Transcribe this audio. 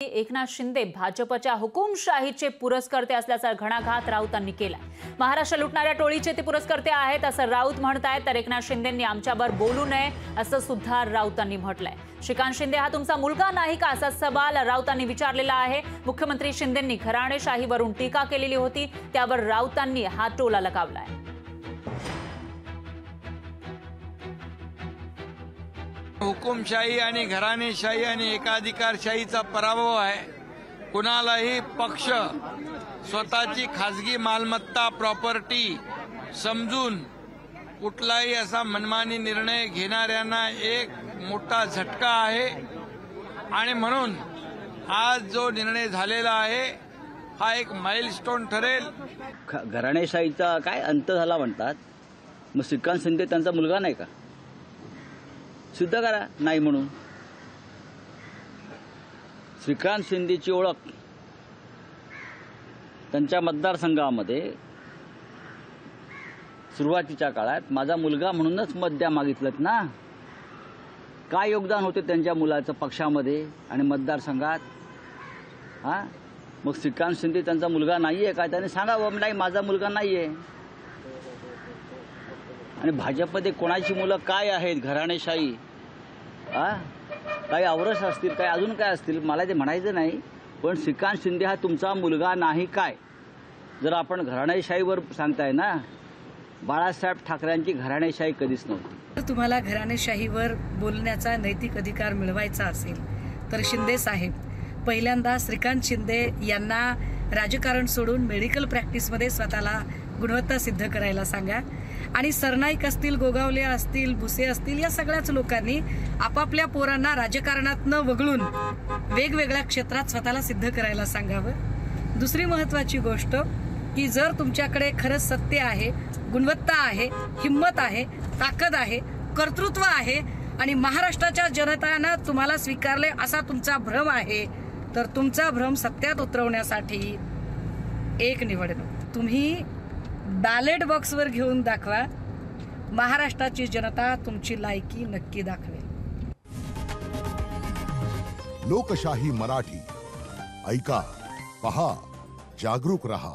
एकनाथ शिंदे भाजपच्या हुकुमशाहीचे पुरस्कर्ते असल्याचा घणाघात राऊतांनी केला। महाराष्ट्र लुटणाऱ्या टोळीचे ते पुरस्कर्ते आहेत असं राऊत म्हणतायत, तर एकनाथ शिंदेंनी आमच्यावर बोलू नये असं सुद्धा राऊतांनी म्हटलंय। श्रीकांत शिंदे हा तुमचा मुलगा नाही का असा सवाल राऊतांनी विचारलेला आहे। मुख्यमंत्री शिंदेंनी घराणेशाहीवरून टीका केलेली होती, त्यावर राऊतांनी हा टोला लगावलाय। हुकुमशाही आणि घराणेशाही आणि एकाधिकारशाहीचा पराभव आहे। कुणालाही पक्ष स्वतःची खाजगी मालमत्ता प्रॉपर्टी समजून कुठलाही असा मनमानी निर्णय घेणाऱ्यांना एक मोठा झटका आहे आणि म्हणून आज जो निर्णय झालेला आहे हा एक माइलस्टोन ठरेल। घराणेशाहीचा काय अंत झाला म्हणतात, मग श्रीकांत शिंदे त्यांचा मुलगा नाही का? सिद्ध करा नाही म्हणून। श्रीकांत शिंदेची ओळख त्यांच्या मतदारसंघामध्ये सुरुवातीच्या काळात माझा मुलगा म्हणूनच मत द्या मागितलं ना। काय योगदान होते त्यांच्या मुलाचं पक्षामध्ये आणि मतदारसंघात? हा, मग श्रीकांत शिंदे त्यांचा मुलगा नाहीये का? त्याने सांगावं नाही माझा मुलगा नाहीये। आणि भाजपमध्ये कोणाची मुलं काय आहेत घराणेशाही, काही आवरस असतील, काही अजून काय असतील, मला ते म्हणायचं नाही। पण श्रीकांत शिंदे हा तुमचा मुलगा नाही काय? जर आपण घराणेशाहीवर सांगताय ना, बाळासाहेब ठाकरेंची घराणेशाही कधीच नव्हती। जर तुम्हाला घराणेशाहीवर बोलण्याचा नैतिक अधिकार मिळवायचा असेल तर शिंदे साहेब पहिल्यांदा श्रीकांत शिंदे यांना राजकारण सोडून मेडिकल प्रॅक्टिसमध्ये स्वतःला गुणवत्ता सिद्ध करायला सांगा। आणि सरनाईक असतील, गोगावले असतील, भुसे असतील, या सगळ्याच लोकांनी आपापल्या पोरांना राजकारणात न वगळून वेगवेगळ्या क्षेत्रात स्वतःला सिद्ध करायला सांगावं। दुसरी महत्त्वाची गोष्ट की जर तुमच्याकडे खरंच सत्य आहे, गुणवत्ता आहे, हिम्मत आहे, ताकद आहे, कर्तृत्व आहे आणि महाराष्ट्राच्या जनतेनं तुम्हाला स्वीकारले असा तुमचा भ्रम आहे, तर तुमचा भ्रम सत्यात उतरवण्यासाठी एक निवडणूक तुम्ही बॅलेट बॉक्सवर घेऊन दाखवा। महाराष्ट्राची जनता तुमची लायकी नक्की दाखवेल। लोकशाही मराठी ऐका, पहा, जागरूक रहा।